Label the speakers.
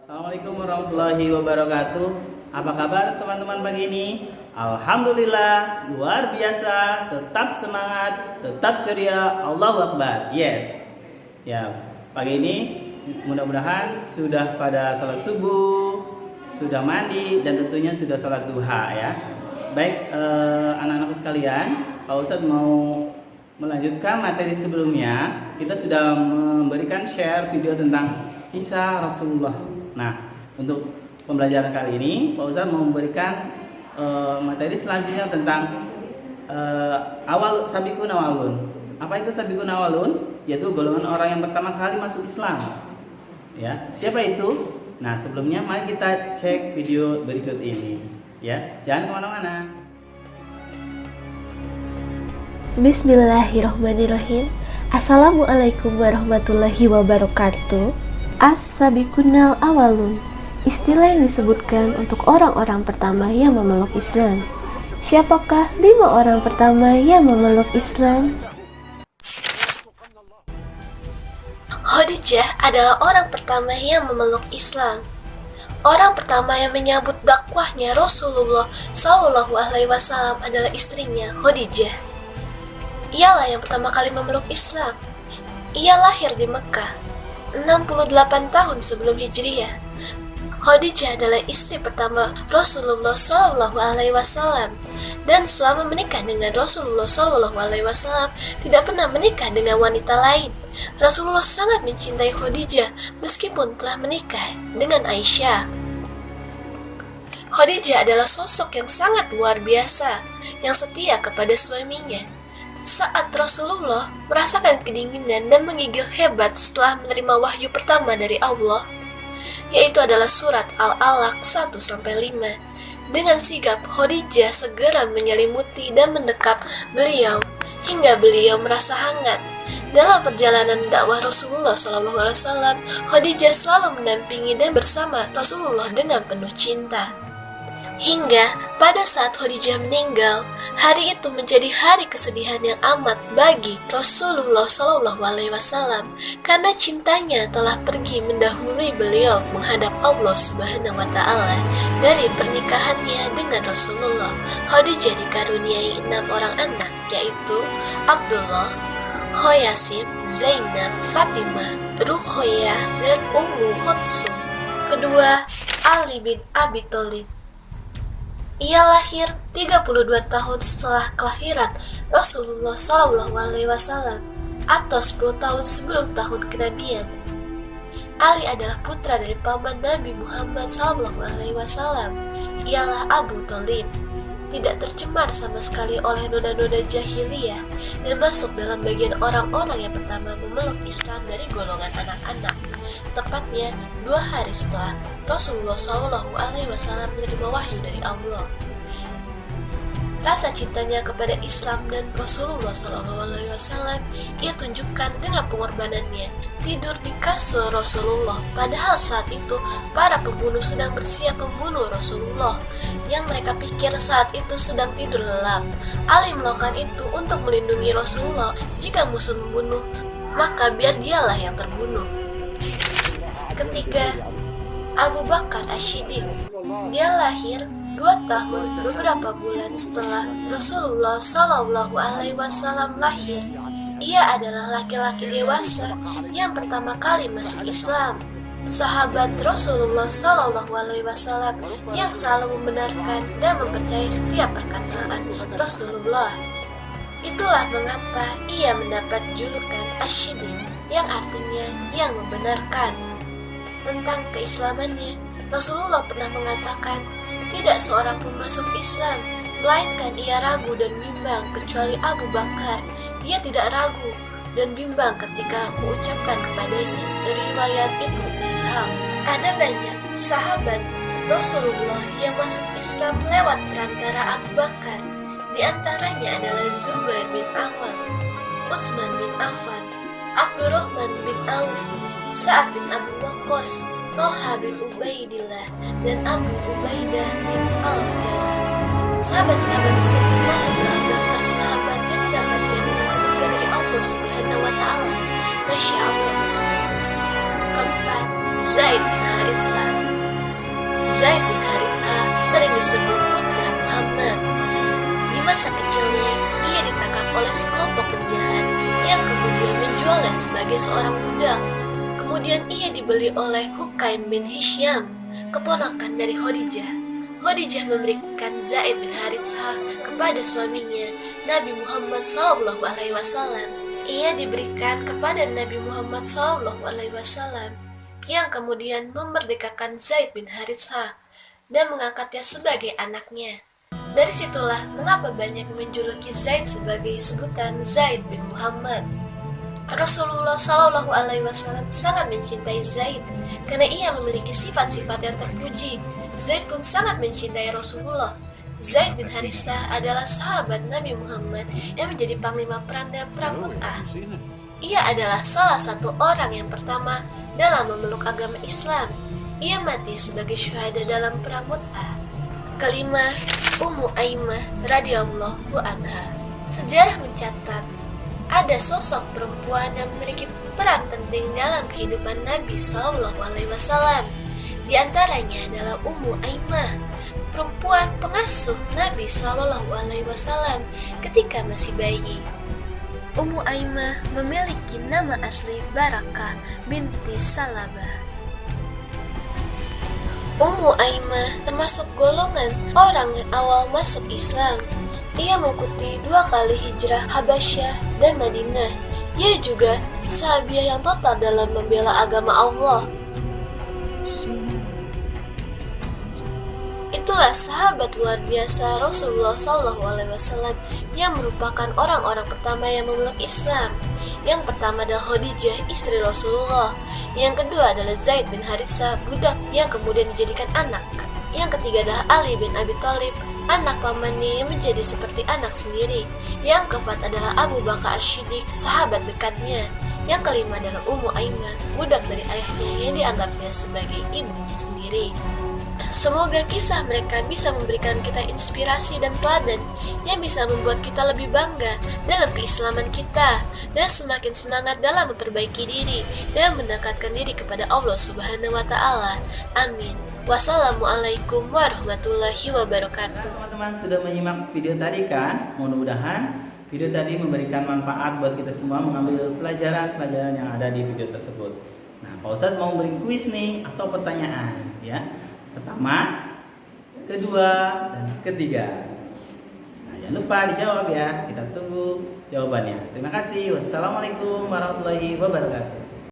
Speaker 1: Assalamualaikum warahmatullahi wabarakatuh. Apa kabar teman-teman pagi ini? Alhamdulillah, luar biasa, tetap semangat, tetap ceria, Allahu Akbar. Yes. Ya, pagi ini mudah-mudahan sudah pada sholat subuh, sudah mandi, dan tentunya sudah sholat duha ya. Baik, anak-anakku sekalian, Pak Ustadz mau melanjutkan materi sebelumnya. Kita sudah memberikan share video tentang kisah Rasulullah. Nah, untuk pembelajaran kali ini, Pak Ustadz mau memberikan materi selanjutnya tentang awal sabiqun awalun. Apa itu sabiqun awalun? Yaitu golongan orang yang pertama kali masuk Islam. Ya, siapa itu? Nah, sebelumnya mari kita cek video berikut ini. Ya, jangan kemana-mana.
Speaker 2: Bismillahirrahmanirrahim. Assalamualaikum warahmatullahi wabarakatuh. As-sabiqunal awalun, istilah yang disebutkan untuk orang-orang pertama yang memeluk Islam. Siapakah 5 orang pertama yang memeluk Islam? Khadijah adalah orang pertama yang memeluk Islam. Orang pertama yang menyambut dakwahnya Rasulullah SAW adalah istrinya Khadijah. Ialah yang pertama kali memeluk Islam. Ia lahir di Mekah 68 tahun sebelum Hijriah. Khadijah adalah istri pertama Rasulullah SAW dan selama menikah dengan Rasulullah SAW tidak pernah menikah dengan wanita lain. Rasulullah sangat mencintai Khadijah meskipun telah menikah dengan Aisyah. Khadijah adalah sosok yang sangat luar biasa, yang setia kepada suaminya. Saat Rasulullah merasakan kedinginan dan menggigil hebat setelah menerima wahyu pertama dari Allah, yaitu adalah surat Al-Alaq 1-5. Dengan sigap, Khadijah segera menyelimuti dan mendekap beliau hingga beliau merasa hangat. Dalam perjalanan dakwah Rasulullah SAW, Khadijah selalu mendampingi dan bersama Rasulullah dengan penuh cinta. Hingga pada saat Khadijah meninggal, hari itu menjadi hari kesedihan yang amat bagi Rasulullah SAW karena cintanya telah pergi mendahului beliau menghadap Allah Subhanahu wa Ta'ala. Dari pernikahannya dengan Rasulullah, Khadijah dikaruniai 6 orang anak, yaitu Abdullah, Khoyasim, Zainab, Fatimah, Ruqayyah, dan Ummu Kulsum. Kedua, Ali bin Abi Thalib. Ia lahir 32 tahun setelah kelahiran Rasulullah SAW atau 10 tahun sebelum tahun kenabian. Ali adalah putra dari paman Nabi Muhammad SAW. Ialah Abu Thalib. Tidak tercemar sama sekali oleh noda-noda jahiliyah dan masuk dalam bagian orang-orang yang pertama memeluk Islam dari golongan anak-anak. Tepatnya 2 hari setelah Rasulullah SAW menerima wahyu dari Allah. Rasa cintanya kepada Islam dan Rasulullah SAW ia tunjukkan dengan pengorbanannya. Tidur di kasur Rasulullah, padahal saat itu para pembunuh sedang bersiap membunuh Rasulullah, yang mereka pikir saat itu sedang tidur lelap. Ali melakukan itu untuk melindungi Rasulullah. Jika musuh membunuh, maka biar dialah yang terbunuh. Ketiga, Abu Bakar As-Siddiq. Dia lahir 2 tahun beberapa bulan setelah Rasulullah SAW lahir. Ia adalah laki-laki dewasa yang pertama kali masuk Islam. Sahabat Rasulullah SAW yang selalu membenarkan dan mempercayai setiap perkataan Rasulullah. Itulah mengapa ia mendapat julukan As-Siddiq, yang artinya yang membenarkan. Tentang keislamannya, Rasulullah pernah mengatakan, tidak seorang pun masuk Islam, melainkan ia ragu dan bimbang kecuali Abu Bakar. Ia tidak ragu dan bimbang ketika mengucapkan kepadanya. Dari riwayat Ibnu Ishaq, ada banyak sahabat Rasulullah yang masuk Islam lewat perantara Abu Bakar. Di antaranya adalah Zubair bin Awam, Utsman bin Affan, Abdurrahman bin Auf, Sa'ad bin Abu Waqqas, Talha bin Ubaidillah, dan Abu Ubaidah bin Al-Jarrah. Sahabat-sahabat tersebut masuk dalam daftar sahabat yang mendapat jaminan surga dari Allah Subhanahu wa Ta'ala. Masya Allah. Keempat, Zaid bin Haritsah. Zaid bin Harithah sering disebut putra Muhammad. Di masa kecilnya, ia ditangkap oleh sekelompok penjahat yang kemudian menjualnya sebagai seorang budak. Kemudian ia dibeli oleh Hukaim bin Hisham, keponakan dari Khadijah. Khadijah memberikan Zaid bin Harithah kepada suaminya, Nabi Muhammad SAW. Ia diberikan kepada Nabi Muhammad SAW, yang kemudian memerdekakan Zaid bin Harithah dan mengangkatnya sebagai anaknya. Dari situlah mengapa banyak menjuluki Zaid sebagai sebutan Zaid bin Muhammad. Rasulullah SAW sangat mencintai Zaid karena ia memiliki sifat-sifat yang terpuji. Zaid pun sangat mencintai Rasulullah. Zaid bin Harithah adalah sahabat Nabi Muhammad yang menjadi panglima perang Mu'tah. Ia adalah salah satu orang yang pertama dalam memeluk agama Islam. Ia mati sebagai syuhada dalam perang Mu'tah. Kelima, Ummu Aimah radhiyallahu anha. Sejarah mencatat ada sosok perempuan yang memiliki peran penting dalam kehidupan Nabi SAW. Di antaranya adalah Ummu Aimah, perempuan pengasuh Nabi SAW ketika masih bayi. Ummu Aimah memiliki nama asli Barakah binti Salabah. Ummu Aimah termasuk golongan orang yang awal masuk Islam. Ia mengikuti 2 kali hijrah Habasyah dan Madinah. Ia juga sahabiah yang total dalam membela agama Allah. Itulah sahabat luar biasa Rasulullah SAW yang merupakan orang-orang pertama yang memeluk Islam. Yang pertama adalah Khadijah, istri Rasulullah. Yang kedua adalah Zaid bin Harithah, budak yang kemudian dijadikan anak. Yang ketiga adalah Ali bin Abi Thalib, anak pamannya yang menjadi seperti anak sendiri. Yang keempat adalah Abu Bakar As-Siddiq, sahabat dekatnya. Yang kelima adalah Ummu Aimah, budak dari ayahnya yang dianggapnya sebagai ibunya sendiri. Semoga kisah mereka bisa memberikan kita inspirasi dan teladan yang bisa membuat kita lebih bangga dalam keislaman kita dan semakin semangat dalam memperbaiki diri dan mendekatkan diri kepada Allah Subhanahu wa Ta'ala. Amin. Wassalamualaikum warahmatullahi wabarakatuh.
Speaker 1: Teman-teman sudah menyimak video tadi kan? Mudah-mudahan video tadi memberikan manfaat buat kita semua mengambil pelajaran-pelajaran yang ada di video tersebut. Nah, Pak Ustadz mau beri kuis nih atau pertanyaan ya. Pertama, kedua, dan ketiga. Nah, jangan lupa dijawab ya. Kita tunggu jawabannya. Terima kasih. Wassalamualaikum warahmatullahi wabarakatuh.